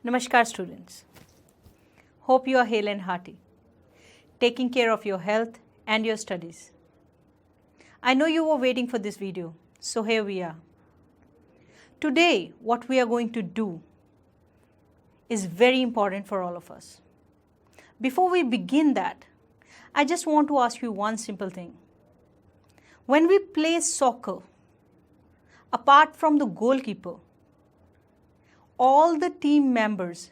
Namaskar students. Hope you are hale and hearty, taking care of your health and your studies. I know you were waiting for this video, so here we are. Today, what we are going to do is very important for all of us. Before we begin that, I just want to ask you one simple thing. When we play soccer, apart from the goalkeeper, all the team members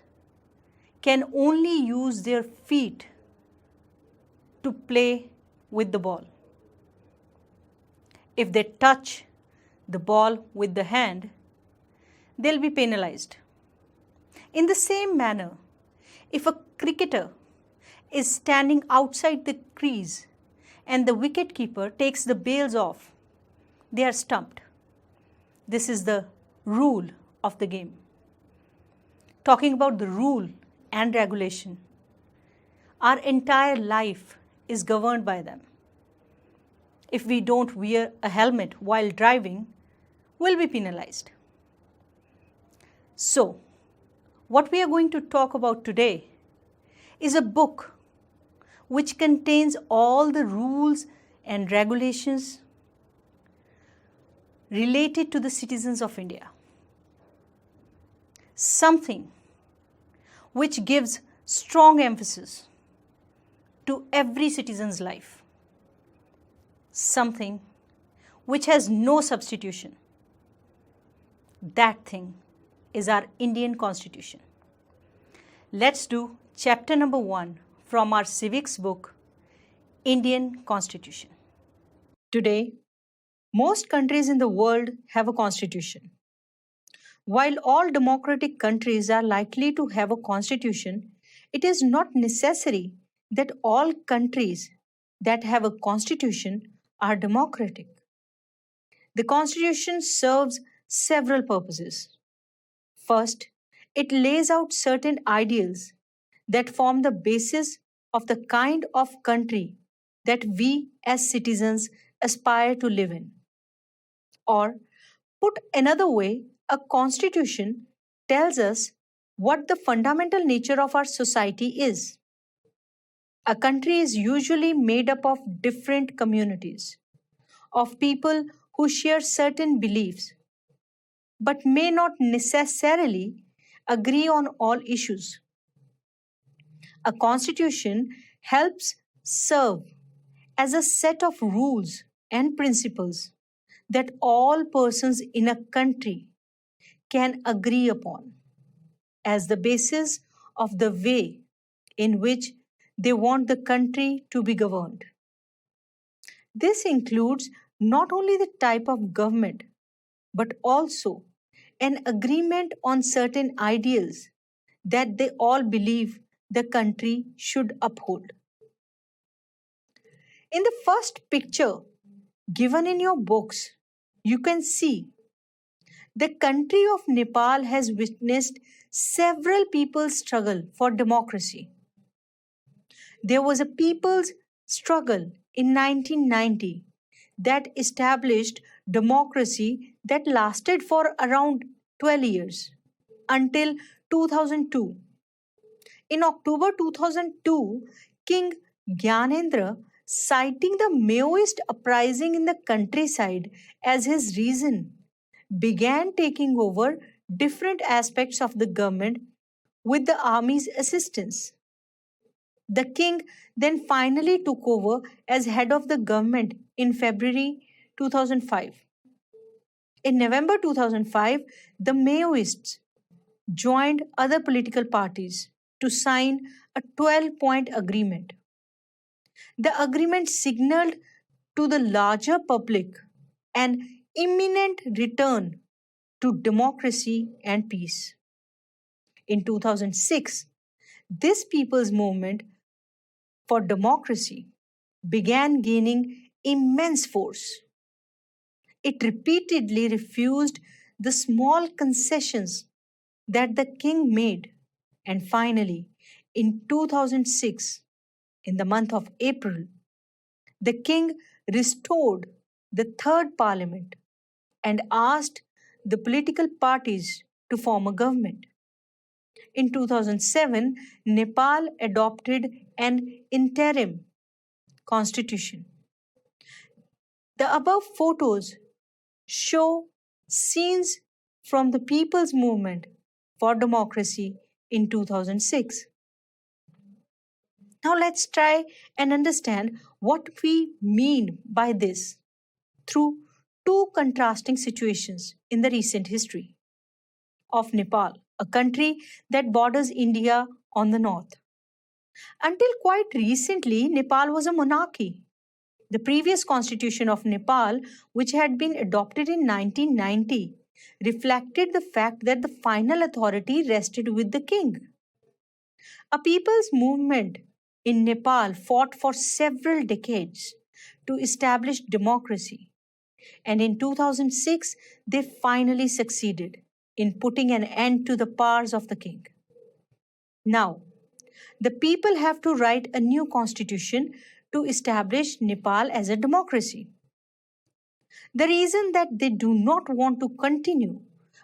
can only use their feet to play with the ball. If they touch the ball with the hand, they'll be penalized. In the same manner, if a cricketer is standing outside the crease and the wicketkeeper takes the bails off, they are stumped. This is the rule of the game. Talking about the rule and regulation, our entire life is governed by them. If we don't wear a helmet while driving, we'll be penalized. So, what we are going to talk about today is a book which contains all the rules and regulations related to the citizens of India. Something which gives strong emphasis to every citizen's life. Something which has no substitution. That thing is our Indian Constitution. Let's do chapter number 1 from our civics book, Indian Constitution. Today, most countries in the world have a constitution. While all democratic countries are likely to have a constitution, it is not necessary that all countries that have a constitution are democratic. The constitution serves several purposes. First, it lays out certain ideals that form the basis of the kind of country that we as citizens aspire to live in. Or, put another way, a constitution tells us what the fundamental nature of our society is. A country is usually made up of different communities, of people who share certain beliefs, but may not necessarily agree on all issues. A constitution helps serve as a set of rules and principles that all persons in a country can agree upon as the basis of the way in which they want the country to be governed. This includes not only the type of government, but also an agreement on certain ideals that they all believe the country should uphold. In the first picture given in your books, you can see the country of Nepal has witnessed several people's struggle for democracy. There was a people's struggle in 1990 that established democracy that lasted for around 12 years until 2002. In October 2002, King Gyanendra, citing the Maoist uprising in the countryside as his reason, began taking over different aspects of the government with the army's assistance. The king then finally took over as head of the government in February 2005. In November 2005, the Maoists joined other political parties to sign a 12-point agreement. The agreement signaled to the larger public an imminent return to democracy and peace. In 2006, this people's movement for democracy began gaining immense force. It repeatedly refused the small concessions that the king made, and finally, in 2006, in the month of April, the king restored the third parliament and asked the political parties to form a government. in 2007, Nepal adopted an interim constitution. The above photos show scenes from the People's Movement for Democracy in 2006. Now let's try and understand what we mean by this through two contrasting situations in the recent history of Nepal, a country that borders India on the north. Until quite recently, Nepal was a monarchy. The previous constitution of Nepal, which had been adopted in 1990, reflected the fact that the final authority rested with the king. A people's movement in Nepal fought for several decades to establish democracy, and in 2006 they finally succeeded in putting an end to the powers of the king. Now, the people have to write a new constitution to establish Nepal as a democracy. The reason that they do not want to continue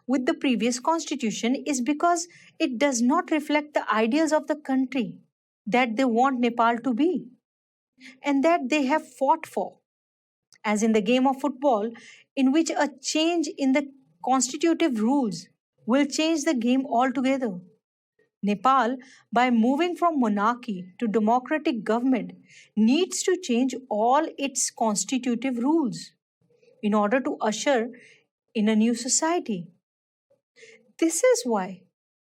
with the previous constitution is because it does not reflect the ideas of the country that they want Nepal to be and that they have fought for. As in the game of football, in which a change in the constitutive rules will change the game altogether. Nepal, by moving from monarchy to democratic government, needs to change all its constitutive rules in order to usher in a new society. This is why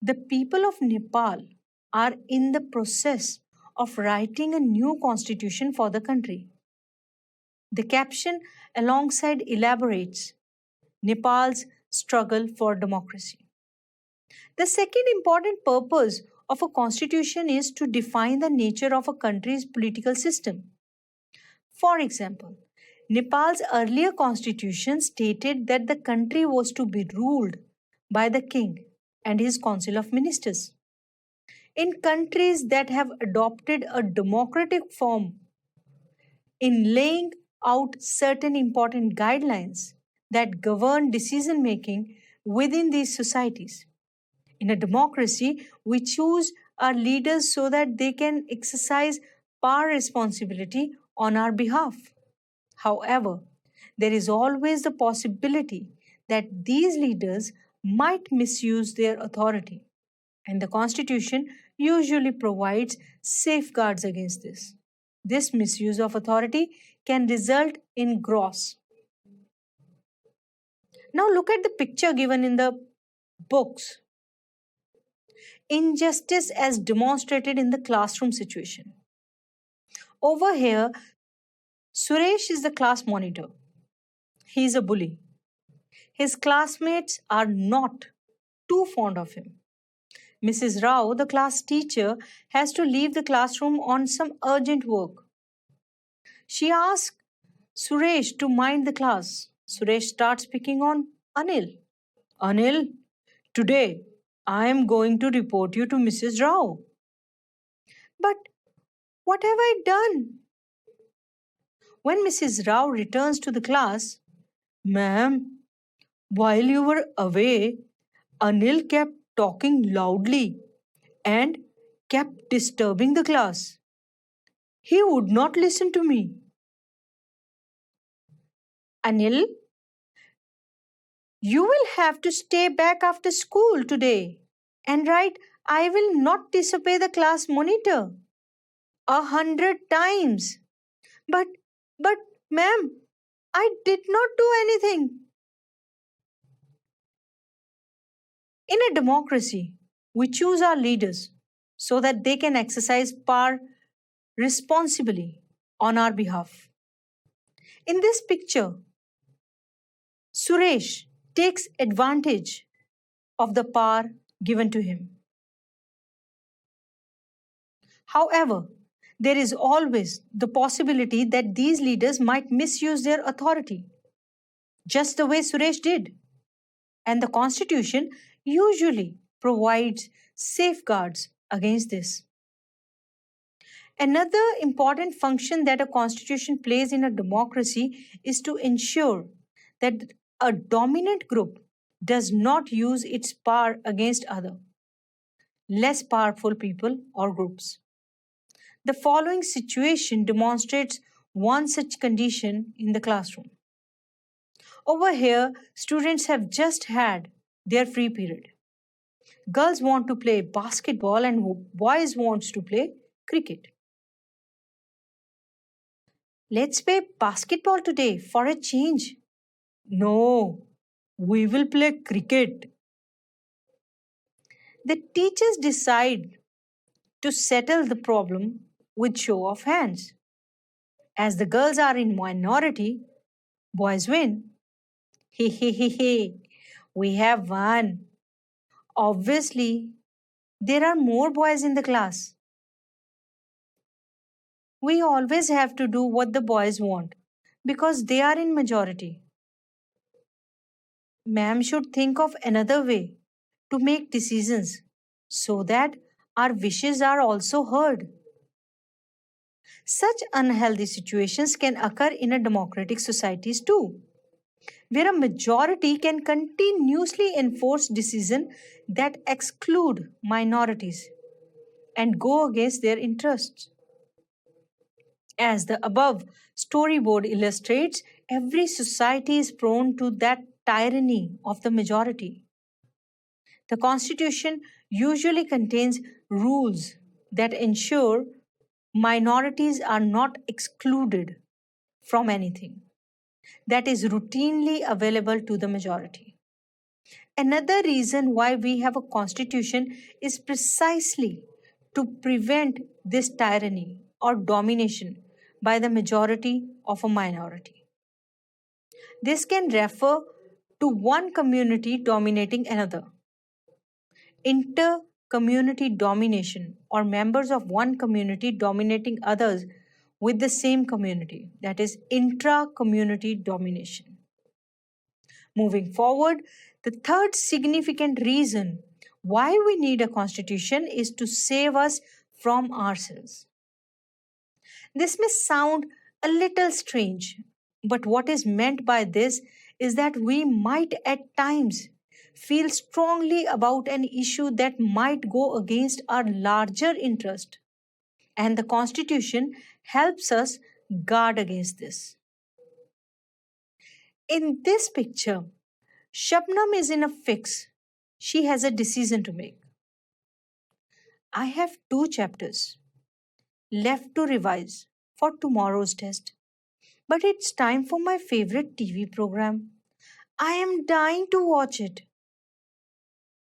the people of Nepal are in the process of writing a new constitution for the country. The caption alongside elaborates Nepal's struggle for democracy. The second important purpose of a constitution is to define the nature of a country's political system. For example, Nepal's earlier constitution stated that the country was to be ruled by the king and his council of ministers. In countries that have adopted a democratic form, in laying out certain important guidelines that govern decision making within these societies. In a democracy, we choose our leaders so that they can exercise power responsibility on our behalf. However, there is always the possibility that these leaders might misuse their authority, and the Constitution usually provides safeguards against this. This misuse of authority can result in gross. Now look at the picture given in the books. Injustice as demonstrated in the classroom situation. Over here, Suresh is the class monitor. He is a bully. His classmates are not too fond of him. Mrs. Rao, the class teacher, has to leave the classroom on some urgent work. She asks Suresh to mind the class. Suresh starts picking on Anil. Anil, today I am going to report you to Mrs. Rao. But what have I done? When Mrs. Rao returns to the class, Ma'am, while you were away, Anil kept talking loudly and kept disturbing the class. He would not listen to me. Anil, you will have to stay back after school today and write, I will not disobey the class monitor 100 times. But, ma'am, I did not do anything. In a democracy, we choose our leaders so that they can exercise power responsibly on our behalf. In this picture, Suresh takes advantage of the power given to him. However, there is always the possibility that these leaders might misuse their authority, just the way Suresh did. And the Constitution usually provides safeguards against this. Another important function that a constitution plays in a democracy is to ensure that a dominant group does not use its power against other. less powerful people or groups. The following situation demonstrates one such condition in the classroom. Over here, students have just had their free period. Girls want to play basketball and boys wants to play cricket. Let's play basketball today for a change. No, we will play cricket. The teachers decide to settle the problem with show of hands. As the girls are in minority, boys win. He he he he. We have won. Obviously, there are more boys in the class. We always have to do what the boys want because they are in majority. Ma'am should think of another way to make decisions so that our wishes are also heard. Such unhealthy situations can occur in a democratic societies too, where a majority can continuously enforce decisions that exclude minorities and go against their interests. As the above storyboard illustrates, every society is prone to that tyranny of the majority. The Constitution usually contains rules that ensure minorities are not excluded from anything that is routinely available to the majority. Another reason why we have a constitution is precisely to prevent this tyranny or domination by the majority of a minority. This can refer to one community dominating another. Inter community domination or members of one community dominating others with the same community, that is intra community domination. Moving forward, the third significant reason why we need a constitution is to save us from ourselves. This may sound a little strange, but what is meant by this is that we might at times feel strongly about an issue that might go against our larger interest, and the Constitution helps us guard against this. In this picture, Shabnam is in a fix. She has a decision to make. I have 2 chapters left to revise for tomorrow's test, but it's time for my favorite TV program. I am dying to watch it.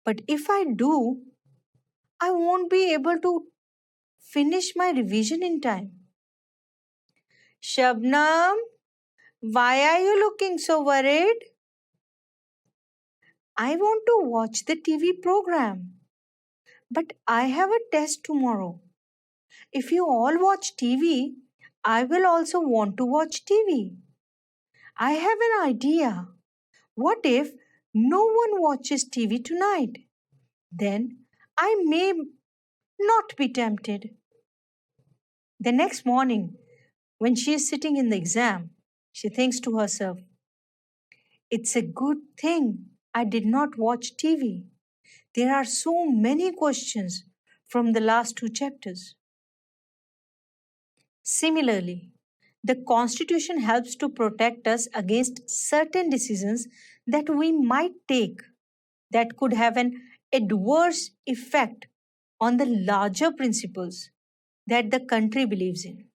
But if I do, I won't be able to finish my revision in time. Shabnam, why are you looking so worried? I want to watch the TV program, but I have a test tomorrow. If you all watch TV, I will also want to watch TV. I have an idea. What if no one watches TV tonight? Then I may not be tempted. The next morning, when she is sitting in the exam, she thinks to herself, it's a good thing I did not watch TV. There are so many questions from the last 2 chapters. Similarly, the Constitution helps to protect us against certain decisions that we might take that could have an adverse effect on the larger principles that the country believes in.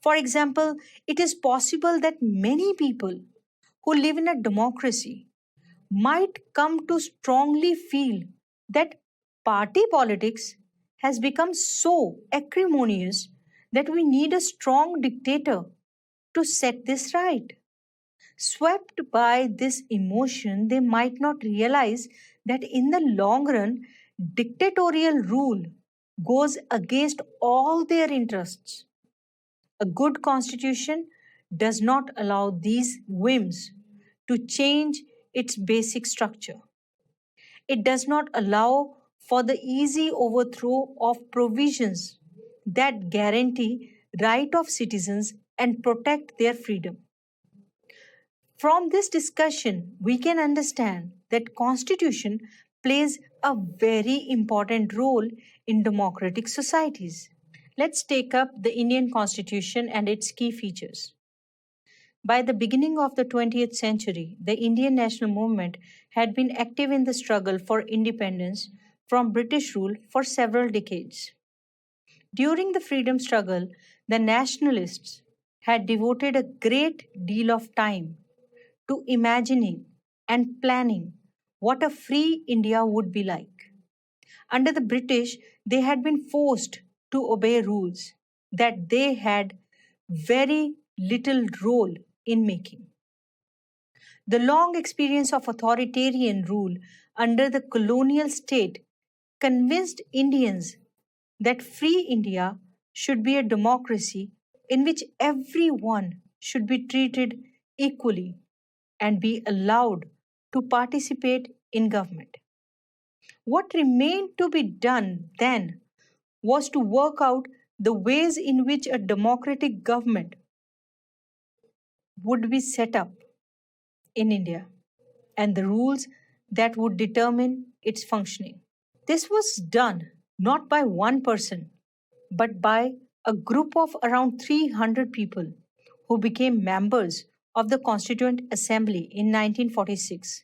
For example, it is possible that many people who live in a democracy might come to strongly feel that party politics has become so acrimonious that we need a strong dictator to set this right. Swept by this emotion, they might not realize that in the long run, dictatorial rule goes against all their interests. A good constitution does not allow these whims to change its basic structure. It does not allow for the easy overthrow of provisions that guarantee right of citizens and protect their freedom. From this discussion, we can understand that Constitution plays a very important role in democratic societies. Let's take up the Indian Constitution and its key features. By the beginning of the 20th century, the Indian national movement had been active in the struggle for independence from British rule for several decades. During the freedom struggle, the nationalists had devoted a great deal of time to imagining and planning what a free India would be like. Under the British, they had been forced to obey rules that they had very little role in making. The long experience of authoritarian rule under the colonial state convinced Indians that free India should be a democracy in which everyone should be treated equally and be allowed to participate in government. What remained to be done then was to work out the ways in which a democratic government would be set up in India and the rules that would determine its functioning. This was done not by one person, but by a group of around 300 people who became members of the Constituent Assembly in 1946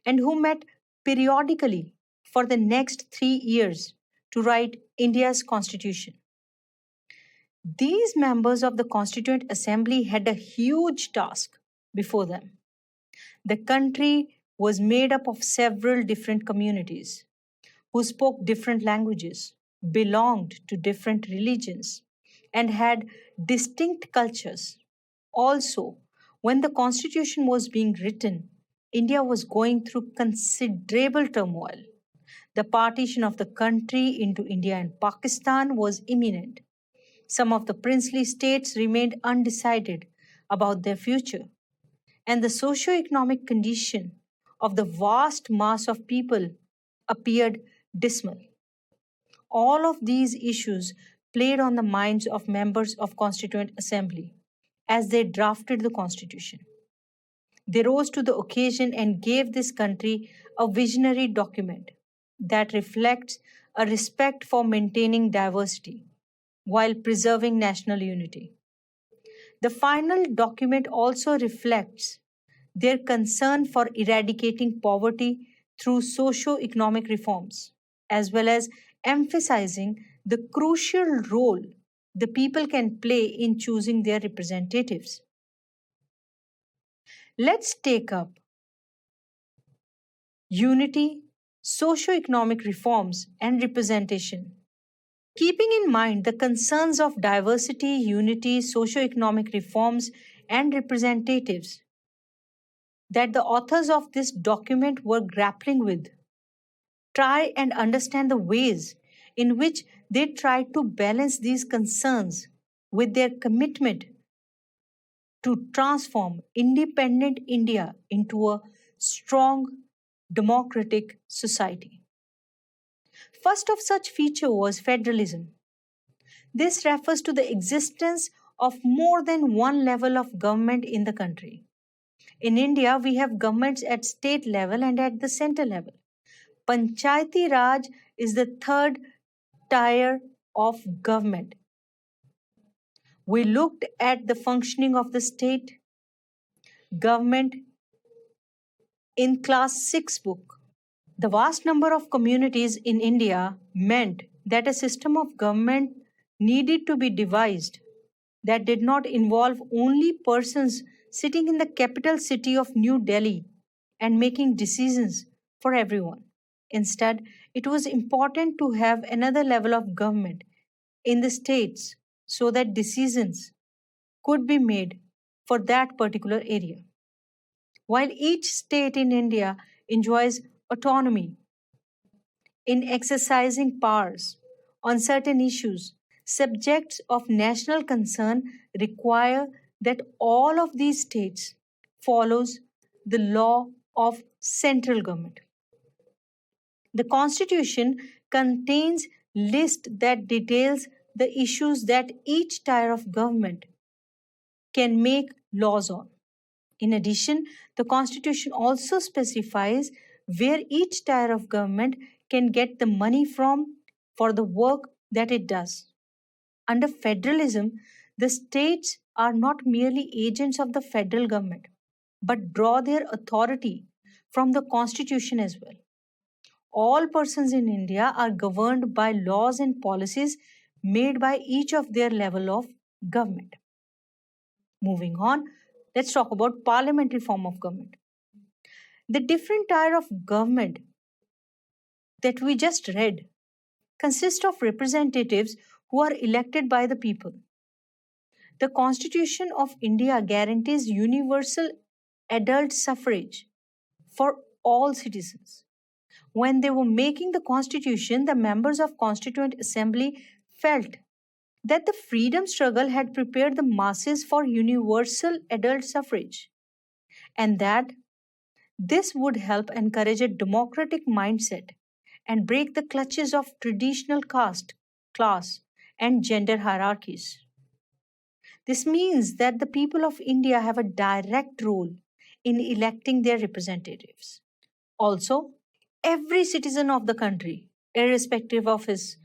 and who met periodically for the next 3 years to write India's constitution. These members of the Constituent Assembly had a huge task before them. The country was made up of several different communities who spoke different languages, belonged to different religions, and had distinct cultures. Also, when the constitution was being written, India was going through considerable turmoil. The partition of the country into India and Pakistan was imminent. Some of the princely states remained undecided about their future, and the socio-economic condition of the vast mass of people appeared dismal. All of these issues played on the minds of members of Constituent Assembly as they drafted the constitution. They rose to the occasion and gave this country a visionary document that reflects a respect for maintaining diversity while preserving national unity. The final document also reflects their concern for eradicating poverty through socio-economic reforms, as well as emphasizing the crucial role the people can play in choosing their representatives. Let's take up unity, socio-economic reforms, and representation. Keeping in mind the concerns of diversity, unity, socio-economic reforms, and representatives that the authors of this document were grappling with, try and understand the ways in which they tried to balance these concerns with their commitment to transform independent India into a strong democratic society. First of such feature was federalism. This refers to the existence of more than one level of government in the country. In India, we have governments at state level and at the center level. Panchayati Raj is the third tier of government. We looked at the functioning of the state government in class 6 book. The vast number of communities in India meant that a system of government needed to be devised that did not involve only persons sitting in the capital city of New Delhi and making decisions for everyone. Instead, it was important to have another level of government in the states so that decisions could be made for that particular area. While each state in India enjoys autonomy in exercising powers on certain issues, subjects of national concern require that all of these states follows the law of central government. The constitution contains list that details the issues that each tier of government can make laws on. In addition, the constitution also specifies where each tier of government can get the money from for the work that it does. Under federalism, the states are not merely agents of the federal government, but draw their authority from the constitution as well. All persons in India are governed by laws and policies made by each of their level of government. Moving on, let's talk about parliamentary form of government. The different tier of government that we just read consist of representatives who are elected by the people. The Constitution of India guarantees universal adult suffrage for all citizens. When they were making the constitution, the members of Constituent Assembly felt that the freedom struggle had prepared the masses for universal adult suffrage and that this would help encourage a democratic mindset and break the clutches of traditional caste, class, and gender hierarchies. This means that the people of India have a direct role in electing their representatives. Also, every citizen of the country, irrespective of his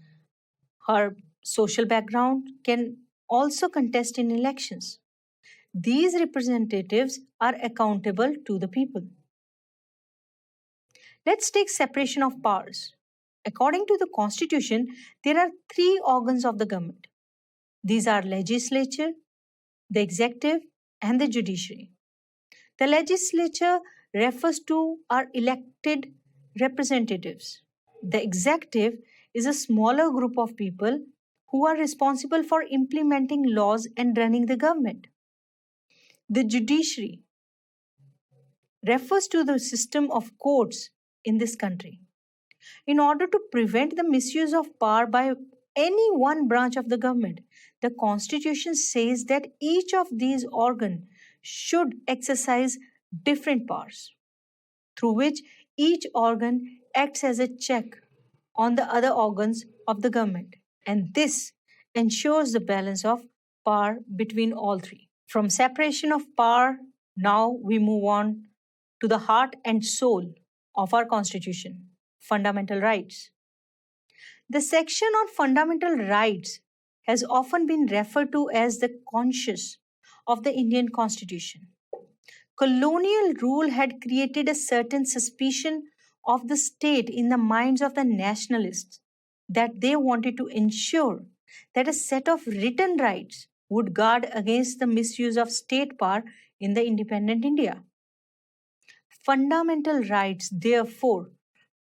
her social background, can also contest in elections. These representatives are accountable to the people. Let's take separation of powers. According to the constitution, there are three organs of the government. These are legislature, the executive, and the judiciary. The legislature refers to our elected representatives. The executive is a smaller group of people who are responsible for implementing laws and running the government. The judiciary refers to the system of courts in this country. In order to prevent the misuse of power by any one branch of the government, the Constitution says that each of these organs should exercise different powers, through which each organ acts as a check on the other organs of the government. And this ensures the balance of power between all three. From separation of power, now we move on to the heart and soul of our Constitution, fundamental rights. The section on fundamental rights has often been referred to as the conscience of the Indian Constitution. Colonial rule had created a certain suspicion of the state in the minds of the nationalists that they wanted to ensure that a set of written rights would guard against the misuse of state power in the independent India. Fundamental rights, therefore,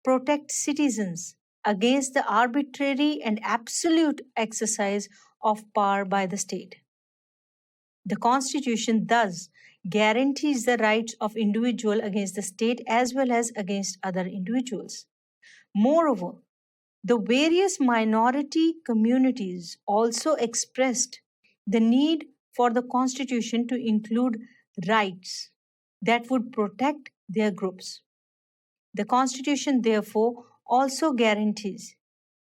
protect citizens against the arbitrary and absolute exercise of power by the state. The Constitution thus guarantees the rights of individual against the state as well as against other individuals. Moreover, the various minority communities also expressed the need for the Constitution to include rights that would protect their groups. The Constitution, therefore, also guarantees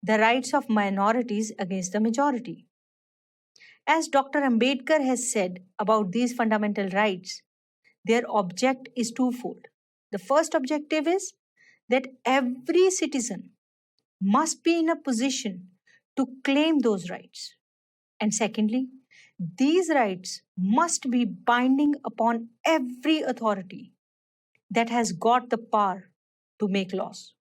the rights of minorities against the majority. As Dr. Ambedkar has said about these fundamental rights, their object is twofold. The first objective is that every citizen must be in a position to claim those rights. And secondly, these rights must be binding upon every authority that has got the power to make laws.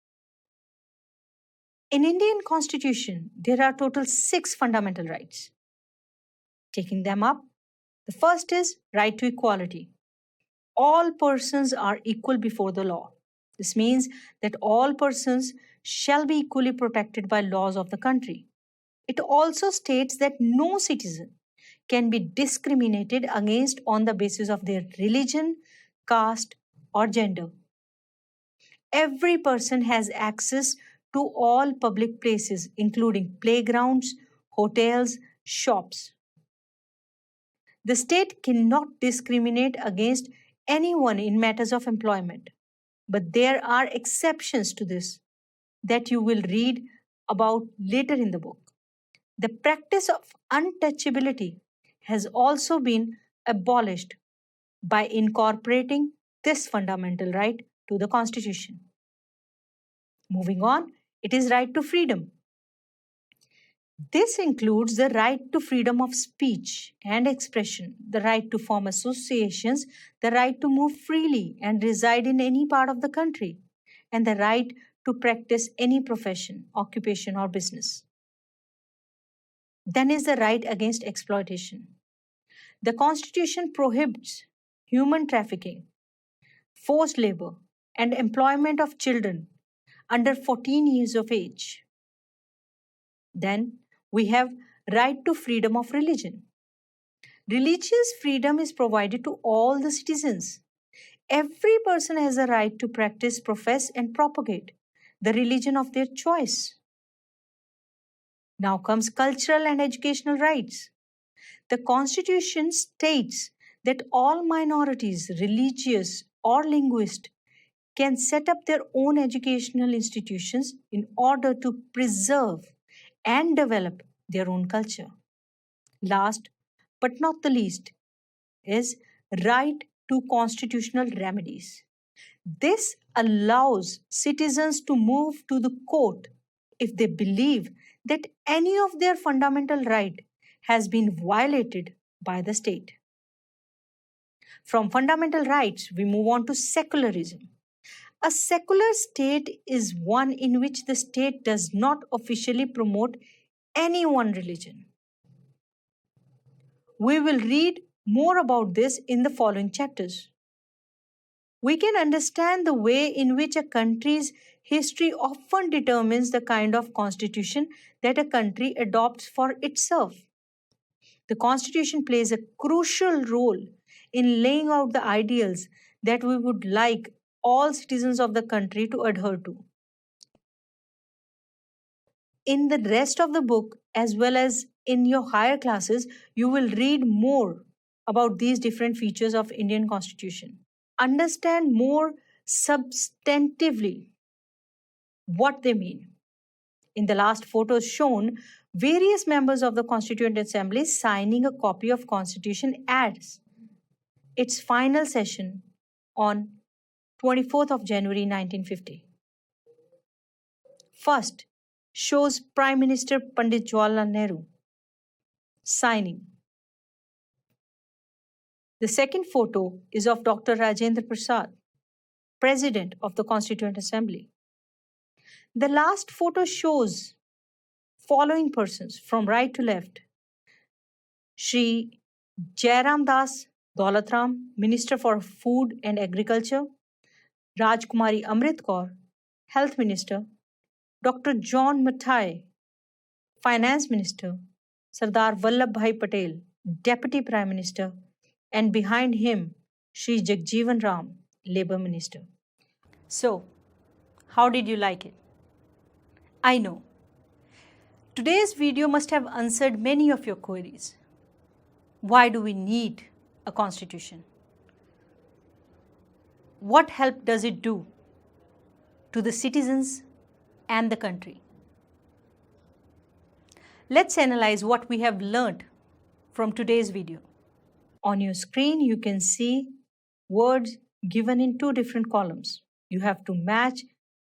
In Indian Constitution, there are total 6 fundamental rights. Taking them up, the first is right to equality. All persons are equal before the law. This means that all persons shall be equally protected by laws of the country. It also states that no citizen can be discriminated against on the basis of their religion, caste, or gender. Every person has access to all public places, including playgrounds, hotels, shops. The state cannot discriminate against anyone in matters of employment, but there are exceptions to this that you will read about later in the book. The practice of untouchability has also been abolished by incorporating this fundamental right to the Constitution. Moving on, it is right to freedom. This includes the right to freedom of speech and expression, the right to form associations, the right to move freely and reside in any part of the country, and the right to practice any profession, occupation, or business. Then is the right against exploitation. The Constitution prohibits human trafficking, forced labor, and employment of children under 14 years of age. Then we have right to freedom of religion. Religious freedom is provided to all the citizens. Every person has a right to practice, profess, and propagate the religion of their choice. Now comes cultural and educational rights. The Constitution states that all minorities, religious or linguistic, can set up their own educational institutions in order to preserve and develop their own culture. Last but not the least is right to constitutional remedies. This allows citizens to move to the court if they believe that any of their fundamental right has been violated by the state. From fundamental rights, we move on to secularism. A secular state is one in which the state does not officially promote any one religion. We will read more about this in the following chapters. We can understand the way in which a country's history often determines the kind of constitution that a country adopts for itself. The constitution plays a crucial role in laying out the ideals that we would like all citizens of the country to adhere to. In the rest of the book, as well as in your higher classes, you will read more about these different features of Indian Constitution. Understand more substantively what they mean. In the last photos shown, various members of the Constituent Assembly signing a copy of Constitution at its final session on 24th of January 1950. First shows Prime Minister Pandit Jawaharlal Nehru signing. The second photo is of Dr. Rajendra Prasad, President of the Constituent Assembly. The last photo shows following persons from right to left. Shri Jairam Das Daulatram, Minister for Food and Agriculture, Rajkumari Amrit Kaur, Health Minister, Dr. John Mathai, Finance Minister, Sardar Vallabhbhai Patel, Deputy Prime Minister, and behind him, Shri Jagjeevan Ram, Labour Minister. So, how did you like it? I know. Today's video must have answered many of your queries. Why do we need a constitution? What help does it do to the citizens and the country? Let's analyze what we have learned from today's video. On your screen, you can see words given in two different columns. You have to match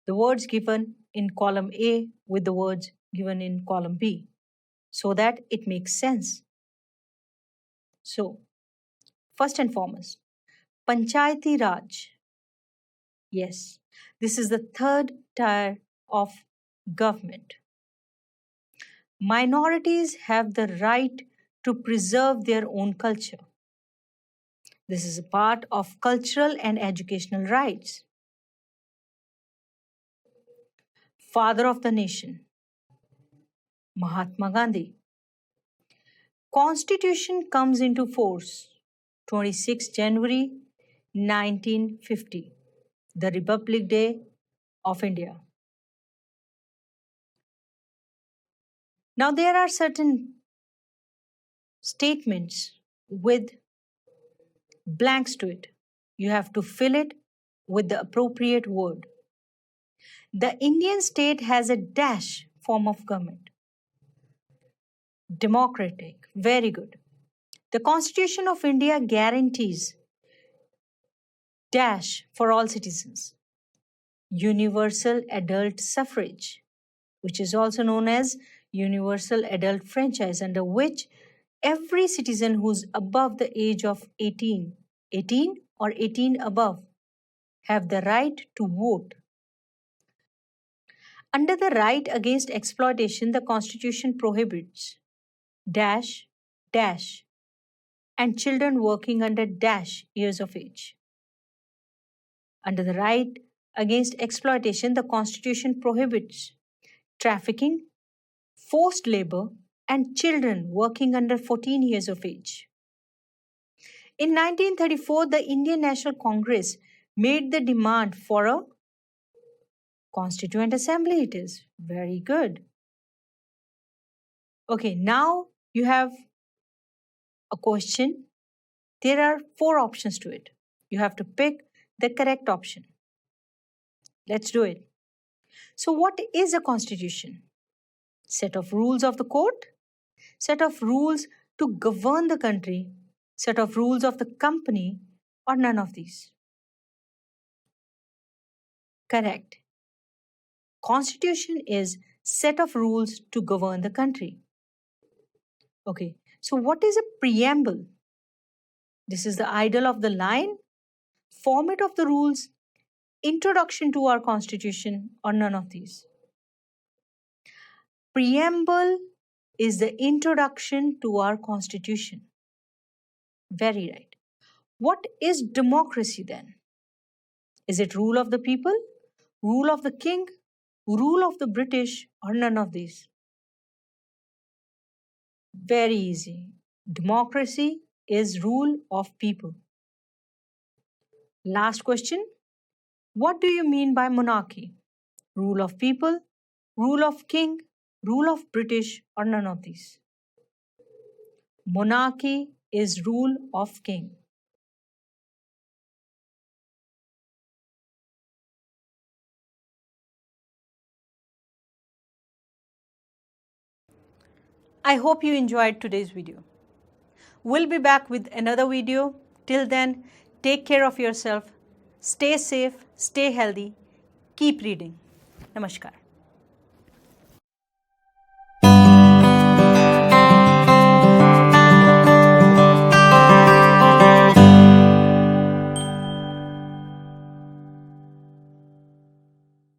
the words given in column A with the words given in column B so that it makes sense. So, first and foremost, Panchayati Raj. Yes, this is the third tier of government. Minorities have the right to preserve their own culture. This is a part of cultural and educational rights. Father of the nation, Mahatma Gandhi. Constitution comes into force 26 January 1950, the Republic Day of India. Now there are certain statements with blanks to it. You have to fill it with the appropriate word. The Indian state has a dash form of government. Democratic, very good. The Constitution of India guarantees dash for all citizens. universal adult suffrage, which is also known as universal adult franchise, under which every citizen who's above the age of 18 or 18 above, have the right to vote. Under the right against exploitation, the Constitution prohibits dash, dash, and children working under dash years of age. Under the right against exploitation, the Constitution prohibits trafficking, forced labor, and children working under 14 years of age. In 1934, the Indian National Congress made the demand for a Constituent Assembly. It is very good. Okay, now you have a question. There are 4 options to it. You have to pick the correct option. Let's do it. So what is a constitution? Set of rules of the court, set of rules to govern the country, set of rules of the company, or none of these? Correct. Constitution is set of rules to govern the country. Okay, so what is a preamble? This is the idle of the line, format of the rules, introduction to our constitution, or none of these? Preamble is the introduction to our constitution. Very right. What is democracy then? Is it rule of the people, rule of the king, rule of the British, or none of these? Very easy. Democracy is rule of people. Last question. What do you mean by monarchy? Rule of people, rule of king, rule of British, or none of these? Monarchy is rule of king. I hope you enjoyed today's video. We'll be back with another video. Till then, take care of yourself, stay safe, stay healthy, keep reading. Namaskar.